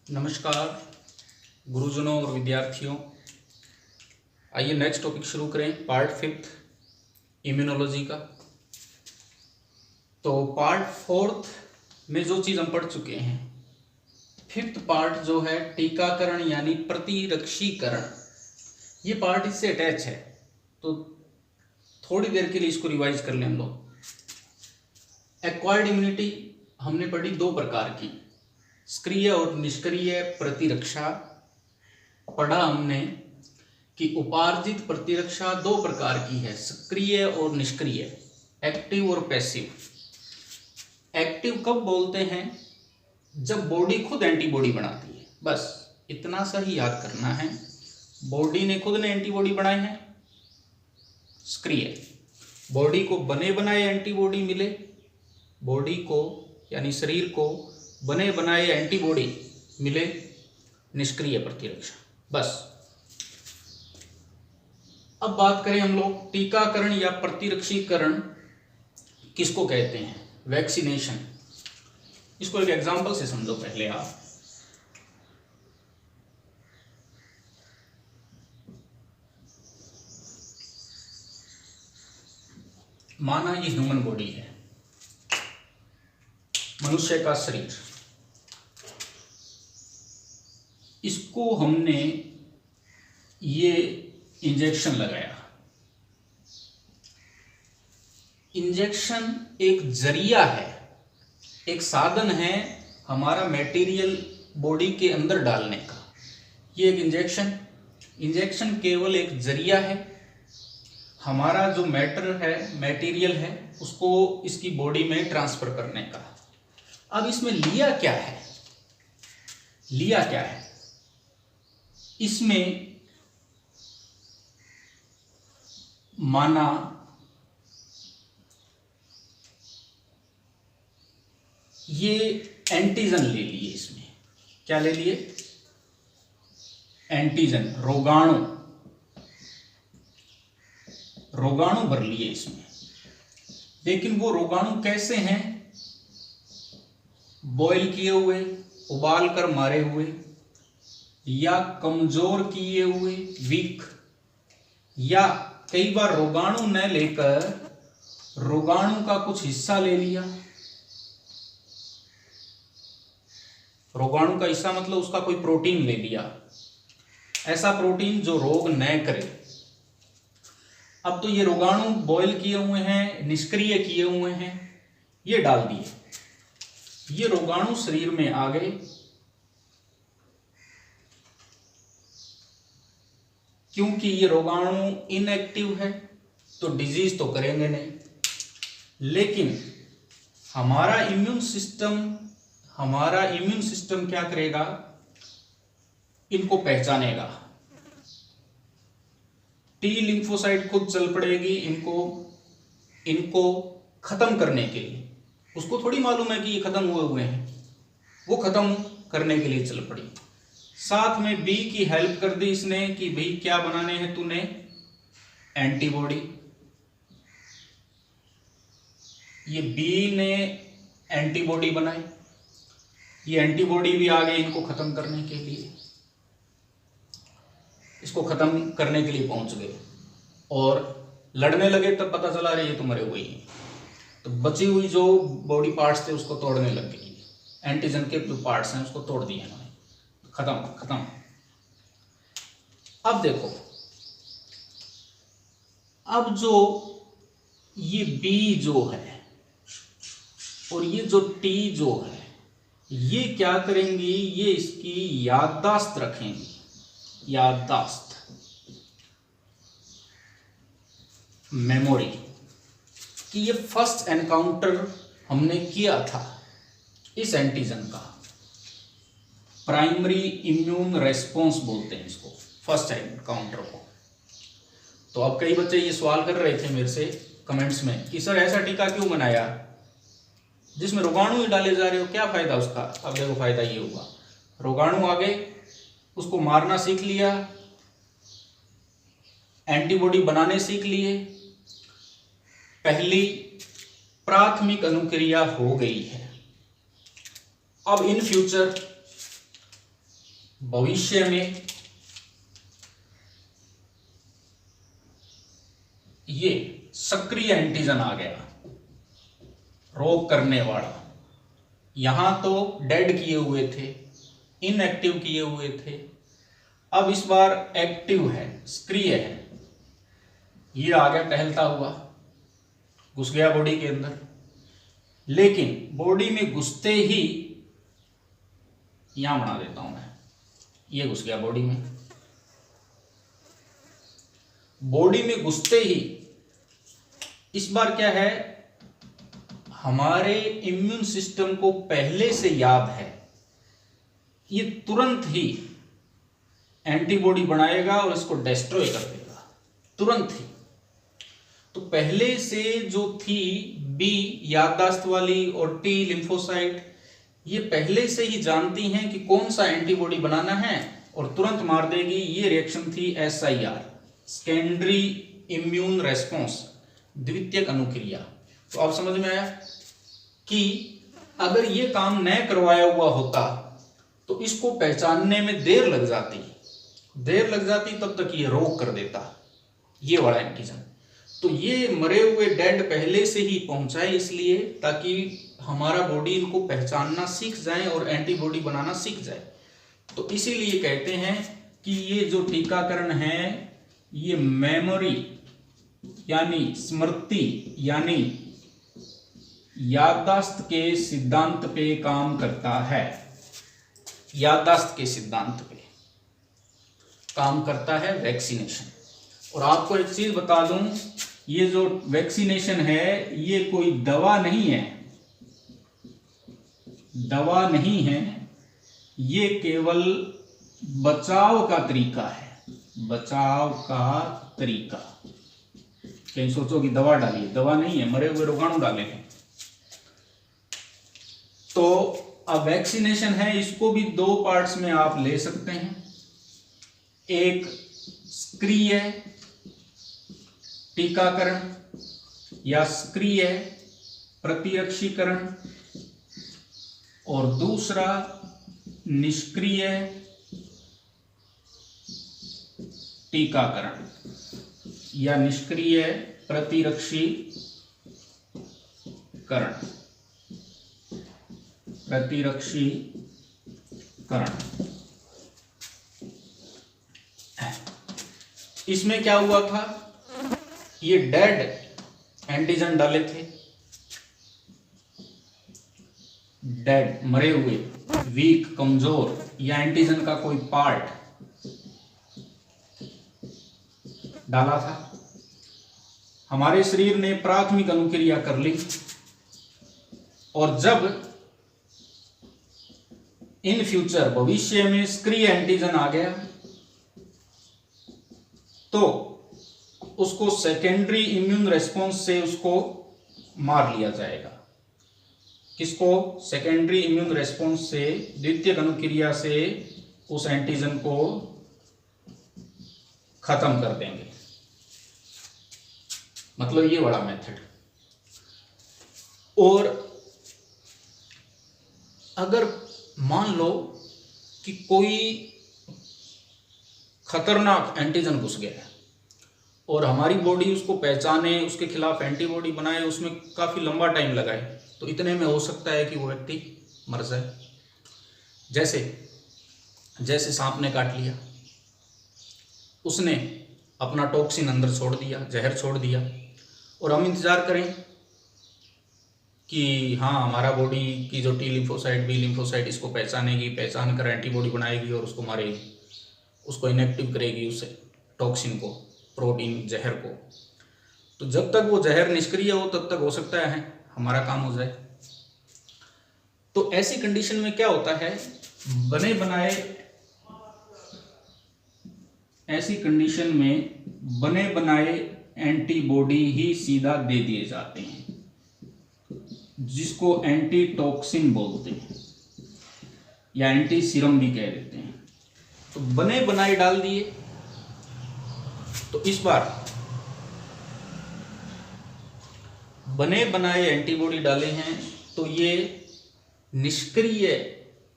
नमस्कार गुरुजनों और विद्यार्थियों। आइए नेक्स्ट टॉपिक शुरू करें, पार्ट 5 इम्यूनोलॉजी का। तो पार्ट 4 में जो चीज़ हम पढ़ चुके हैं, 5th पार्ट जो है टीकाकरण यानी प्रतिरक्षीकरण, ये पार्ट इससे अटैच है। तो थोड़ी देर के लिए इसको रिवाइज कर लें हम लोग। एक्वायर्ड इम्यूनिटी हमने पढ़ी दो प्रकार की, सक्रिय और निष्क्रिय प्रतिरक्षा। पढ़ा हमने कि उपार्जित प्रतिरक्षा दो प्रकार की है, सक्रिय और निष्क्रिय, एक्टिव और पैसिव। एक्टिव कब बोलते हैं? जब बॉडी खुद एंटीबॉडी बनाती है, बस इतना सा ही याद करना है। बॉडी ने खुद ने एंटीबॉडी बनाए हैं, सक्रिय। बॉडी को बने बनाए एंटीबॉडी मिले, बॉडी को यानी शरीर को बने बनाए एंटीबॉडी मिले, निष्क्रिय प्रतिरक्षा। बस अब बात करें हम लोग टीकाकरण या प्रतिरक्षीकरण किसको कहते हैं, वैक्सीनेशन। इसको एक एग्जांपल से समझो पहले आप। माना ये ह्यूमन बॉडी है, मनुष्य का शरीर, इसको हमने ये इंजेक्शन लगाया। इंजेक्शन एक जरिया है, एक साधन है हमारा मटेरियल बॉडी के अंदर डालने का। ये एक इंजेक्शन केवल एक जरिया है, हमारा जो मैटर है, मटेरियल है, उसको इसकी बॉडी में ट्रांसफर करने का। अब इसमें लिया क्या है? इसमें माना ये एंटीजन ले लिए, इसमें क्या ले लिए? एंटीजन, रोगाणु भर लिए इसमें। लेकिन वो रोगाणु कैसे हैं? बॉयल किए हुए, उबाल कर मारे हुए, या कमजोर किए हुए, वीक, या कई बार रोगाणु न लेकर रोगाणु का कुछ हिस्सा ले लिया। रोगाणु का हिस्सा मतलब उसका कोई प्रोटीन ले लिया, ऐसा प्रोटीन जो रोग न करे। अब तो ये रोगाणु बॉयल किए हुए हैं, निष्क्रिय किए हुए हैं, ये डाल दिए। ये रोगाणु शरीर में आ गए, क्योंकि ये रोगाणु इनएक्टिव है तो डिजीज तो करेंगे नहीं, लेकिन हमारा इम्यून सिस्टम क्या करेगा? इनको पहचानेगा। टी लिम्फोसाइट खुद चल पड़ेगी इनको खत्म करने के लिए। उसको थोड़ी मालूम है कि ये खत्म हुए हैं, वो खत्म करने के लिए चल पड़ी। साथ में बी की हेल्प कर दी इसने कि भाई क्या बनाने हैं तूने? एंटीबॉडी। ये बी ने एंटीबॉडी बनाई, ये एंटीबॉडी भी आ गई इनको खत्म करने के लिए, इसको खत्म करने के लिए पहुंच गए और लड़ने लगे। तब पता चला रही है तो मरे हुए ही, तो बची हुई जो बॉडी पार्ट्स थे उसको तोड़ने लग गई। एंटीजन के जो पार्ट्स हैं उसको तोड़ दिए इन्होंने, खत्म। अब देखो, अब जो ये बी जो है और ये जो टी जो है, ये क्या करेंगी? ये इसकी याददाश्त रखेंगी, याददाश्त, मेमोरी, कि ये फर्स्ट एनकाउंटर हमने किया था इस एंटीजन का। प्राइमरी इम्यून रेस्पॉन्स बोलते हैं इसको, फर्स्ट एनकाउंटर को। तो अब कई बच्चे ये सवाल कर रहे थे मेरे से कमेंट्स में कि सर ऐसा टीका क्यों बनाया जिसमें रोगाणु ही डाले जा रहे हो, क्या फायदा उसका? अब देखो फायदा ये होगा, रोगाणु आ गए, उसको मारना सीख लिया, एंटीबॉडी बनाने सीख लिए, पहली प्राथमिक अनुक्रिया हो गई है। अब इन फ्यूचर भविष्य में ये सक्रिय एंटीजन आ गया, रोग करने वाला, यहां तो डेड किए हुए थे, इनएक्टिव किए हुए थे, अब इस बार एक्टिव है, सक्रिय है, ये आ गया टहलता हुआ, घुस गया बॉडी के अंदर। लेकिन बॉडी में घुसते ही, यहां बना देता हूं मैं, ये घुस गया बॉडी में। बॉडी में घुसते ही इस बार क्या है, हमारे इम्यून सिस्टम को पहले से याद है, ये तुरंत ही एंटीबॉडी बनाएगा और इसको डिस्ट्रॉय कर देगा, तुरंत ही। तो पहले से जो थी बी याददाश्त वाली और टी लिम्फोसाइट, ये पहले से ही जानती हैं कि कौन सा एंटीबॉडी बनाना है और तुरंत मार देगी। ये रिएक्शन थी SIR, सेकेंडरी इम्यून रेस्पॉन्स, द्वितीयक अनुक्रिया। तो अब समझ में आया कि अगर ये काम न करवाया हुआ होता तो इसको पहचानने में देर लग जाती, तब तक ये रोग कर देता, ये वाला एंटीजन। तो ये मरे हुए डेड पहले से ही पहुंचाए इसलिए ताकि हमारा बॉडी इनको पहचानना सीख जाए और एंटीबॉडी बनाना सीख जाए। तो इसीलिए कहते हैं कि ये जो टीकाकरण है ये मेमोरी यानी स्मृति यानी याददाश्त के सिद्धांत पे काम करता है, याददाश्त के सिद्धांत पे काम करता है वैक्सीनेशन। और आपको एक चीज बता दूं, ये जो वैक्सीनेशन है ये कोई दवा नहीं है, दवा नहीं है, ये केवल बचाव का तरीका है, बचाव का तरीका। कहीं सोचो कि दवा डालिए, दवा नहीं है, मरे हुए रोगाणु डाले हैं। तो अब वैक्सीनेशन है, इसको भी दो पार्ट्स में आप ले सकते हैं, एक सक्रिय टीकाकरण या सक्रिय प्रतिरक्षीकरण और दूसरा निष्क्रिय टीकाकरण या निष्क्रिय प्रतिरक्षीकरण। इसमें क्या हुआ था, ये डेड एंटीजन डाले थे, डेड मरे हुए, वीक कमजोर, या एंटीजन का कोई पार्ट डाला था। हमारे शरीर ने प्राथमिक अनुक्रिया कर ली और जब इन फ्यूचर भविष्य में सक्रिय एंटीजन आ गया तो उसको सेकेंडरी इम्यून रेस्पॉन्स से उसको मार लिया जाएगा। किसको? सेकेंडरी इम्यून रेस्पॉन्स से, द्वितीयक अनुक्रिया से उस एंटीजन को खत्म कर देंगे। मतलब ये बड़ा मेथड। और अगर मान लो कि कोई खतरनाक एंटीजन घुस गया है और हमारी बॉडी उसको पहचाने, उसके खिलाफ एंटीबॉडी बनाए, उसमें काफी लंबा टाइम लगाए, तो इतने में हो सकता है कि वो व्यक्ति मर जाए। जैसे सांप ने काट लिया, उसने अपना टॉक्सिन अंदर छोड़ दिया, जहर छोड़ दिया, और हम इंतजार करें कि हाँ हमारा बॉडी की जो टी लिम्फोसाइट, बी लिम्फोसाइट इसको पहचानेगी, पहचान कर एंटीबॉडी बनाएगी और उसको मारेगी, उसको इनएक्टिव करेगी, उसे टॉक्सिन को, प्रोटीन, जहर को। तो जब तक वो जहर निष्क्रिय हो तब तक हो सकता है हमारा काम हो जाए। तो ऐसी कंडीशन में क्या होता है, ऐसी कंडीशन में बने बनाए एंटीबॉडी ही सीधा दे दिए जाते हैं, जिसको एंटी टॉक्सिन बोलते हैं या एंटी सीरम भी कह देते हैं। तो बने बनाए डाल दिए, तो इस बार बने बनाए एंटीबॉडी डाले हैं, तो ये निष्क्रिय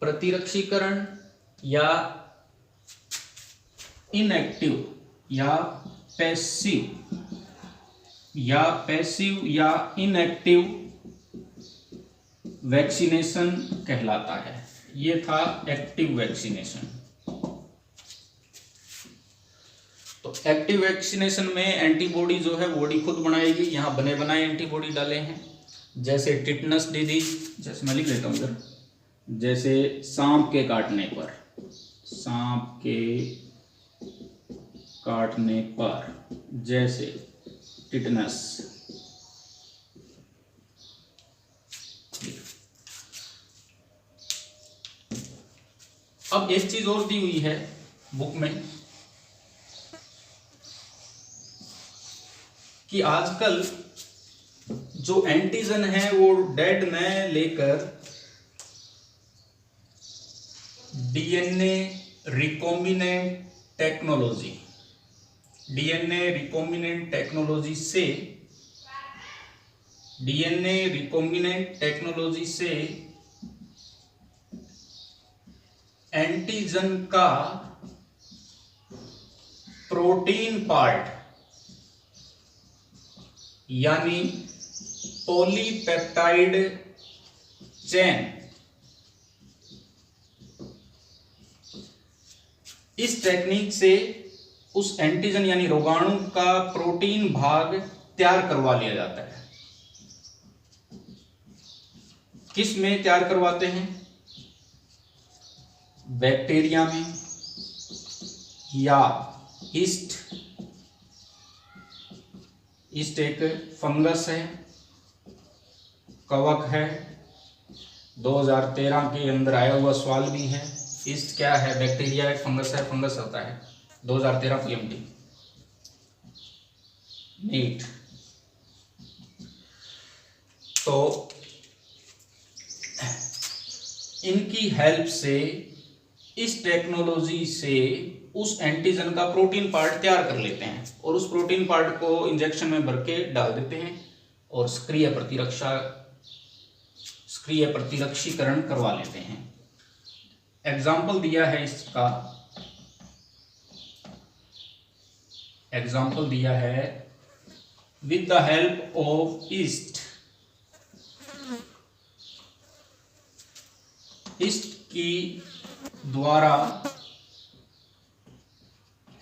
प्रतिरक्षीकरण या इनएक्टिव या पैसिव या इनएक्टिव वैक्सीनेशन कहलाता है। ये था एक्टिव वैक्सीनेशन। तो एक्टिव वैक्सीनेशन में एंटीबॉडी जो है बॉडी खुद बनाएगी। यहाँ बने बनाए एंटीबॉडी डाले हैं, जैसे टिटनस डिजीज, जैसे मैं लिख देता हूँ इधर, जैसे सांप के काटने पर जैसे टिटनस। अब एक चीज और दी हुई है बुक में कि आजकल जो एंटीजन है वो डेड में लेकर डीएनए रिकॉम्बिनेंट टेक्नोलॉजी से एंटीजन का प्रोटीन पार्ट यानी पॉलीपेप्टाइड चेन, इस टेक्निक से उस एंटीजन यानी रोगाणु का प्रोटीन भाग तैयार करवा लिया जाता है। किस में तैयार करवाते हैं? बैक्टीरिया में या ईस्ट एक फंगस है, कवक है, 2013 के अंदर आया हुआ सवाल भी है। ईस्ट क्या है? बैक्टीरिया है, फंगस है, फंगस होता है 2013 पीएमटी नीट। तो इनकी हेल्प से, इस टेक्नोलॉजी से उस एंटीजन का प्रोटीन पार्ट तैयार कर लेते हैं और उस प्रोटीन पार्ट को इंजेक्शन में भर के डाल देते हैं और सक्रिय प्रतिरक्षीकरण करवा लेते हैं। एग्जाम्पल दिया है इसका, with the help of east की द्वारा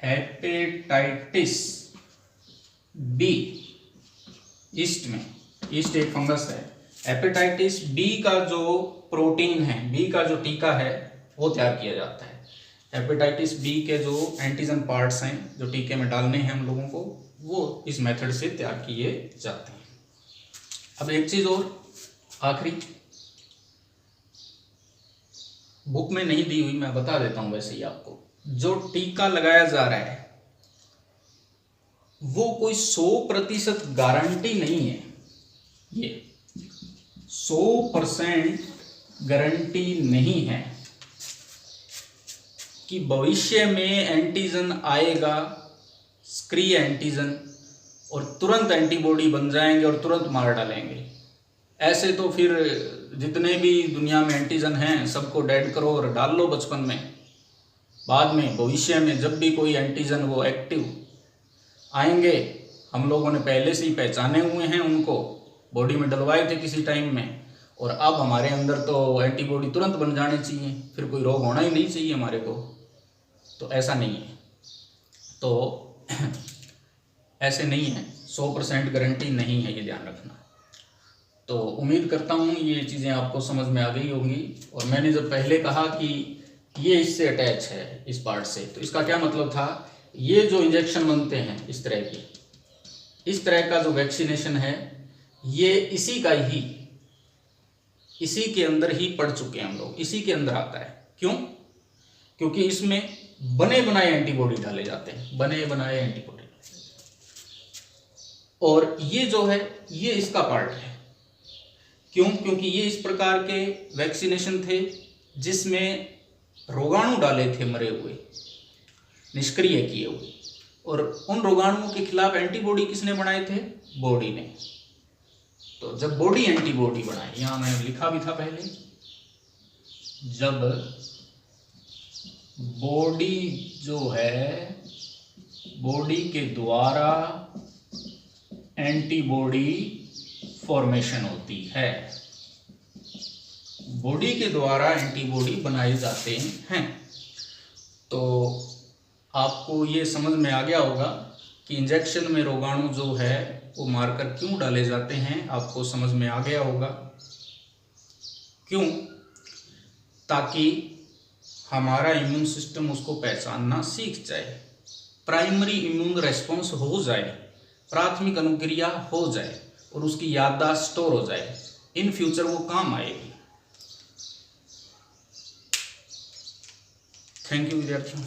हेपेटाइटिस बी, ईस्ट एक फंगस है, हेपेटाइटिस बी का जो प्रोटीन है, बी का जो टीका है वो तैयार किया जाता है। हेपेटाइटिस बी के जो एंटीजन पार्ट्स हैं जो टीके में डालने हैं हम लोगों को, वो इस मेथड से तैयार किए जाते हैं। अब एक चीज और आखिरी, बुक में नहीं दी हुई, मैं बता देता हूं वैसे ही आपको। जो टीका लगाया जा रहा है वो कोई 100% गारंटी नहीं है। ये 100% गारंटी नहीं है कि भविष्य में एंटीजन आएगा, सक्रिय एंटीजन, और तुरंत एंटीबॉडी बन जाएंगे और तुरंत मार डालेंगे। ऐसे तो फिर जितने भी दुनिया में एंटीजन हैं सबको डेड करो और डाल लो बचपन में। बाद में भविष्य में जब भी कोई एंटीजन वो एक्टिव आएंगे, हम लोगों ने पहले से ही पहचाने हुए हैं, उनको बॉडी में डलवाए थे किसी टाइम में, और अब हमारे अंदर तो एंटीबॉडी तुरंत बन जाने चाहिए, फिर कोई रोग होना ही नहीं चाहिए हमारे को। तो ऐसा नहीं है, तो ऐसे नहीं है, 100% गारंटी नहीं है, ये ध्यान रखना। तो उम्मीद करता हूँ ये चीज़ें आपको समझ में आ गई होंगी। और मैंने जब पहले कहा कि ये इससे अटैच है इस पार्ट से, तो इसका क्या मतलब था? ये जो इंजेक्शन बनते हैं इस तरह का जो वैक्सीनेशन है, ये इसी के अंदर ही पढ़ चुके हैं हम लोग, इसी के अंदर आता है। क्यों? क्योंकि इसमें बने बनाए एंटीबॉडी डाले जाते हैं, बने बनाए एंटीबॉडी, और ये जो है ये इसका पार्ट है। क्यों? क्योंकि ये इस प्रकार के वैक्सीनेशन थे जिसमें रोगाणु डाले थे मरे हुए, निष्क्रिय किए हुए, और उन रोगाणुओं के खिलाफ एंटीबॉडी किसने बनाए थे? बॉडी ने। तो जब बॉडी एंटीबॉडी बनाए, यहां मैंने लिखा भी था पहले, जब बॉडी जो है, बॉडी के द्वारा एंटीबॉडी फॉर्मेशन होती है, बॉडी के द्वारा एंटीबॉडी बनाए जाते हैं। तो आपको ये समझ में आ गया होगा कि इंजेक्शन में रोगाणु जो है वो मारकर क्यों डाले जाते हैं, आपको समझ में आ गया होगा। क्यों? ताकि हमारा इम्यून सिस्टम उसको पहचानना सीख जाए, प्राइमरी इम्यून रेस्पॉन्स हो जाए, प्राथमिक अनुक्रिया हो जाए और उसकी याददाश्त स्टोर हो जाए, इन फ्यूचर वो काम आएगी। थैंक यू विद्यार्थियों।